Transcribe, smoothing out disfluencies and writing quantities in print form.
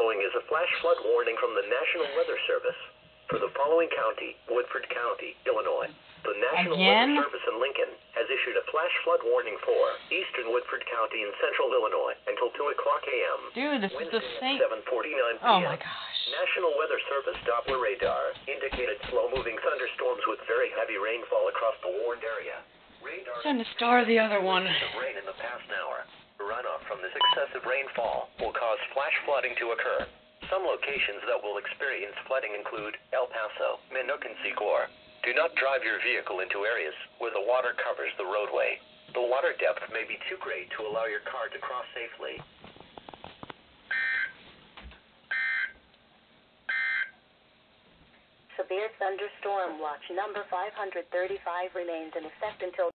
following is a flash flood warning from the National Weather Service. For the following county, Woodford County, Illinois. The National Weather Service in Lincoln has issued a flash flood warning for eastern Woodford County in central Illinois until 2 o'clock a.m. Dude, this is the same. 7:49 p.m. Oh my gosh. National Weather Service Doppler radar indicated slow-moving thunderstorms with very heavy rainfall across the warned area. Radar Trying to star the other one. Rain in the past hour. Runoff from this excessive rainfall will cause flash flooding to occur. Some locations that will experience flooding include El Paso, Minooka, and Segor. Do not drive your vehicle into areas where the water covers the roadway. The water depth may be too great to allow your car to cross safely. Severe thunderstorm watch number 535 remains in effect until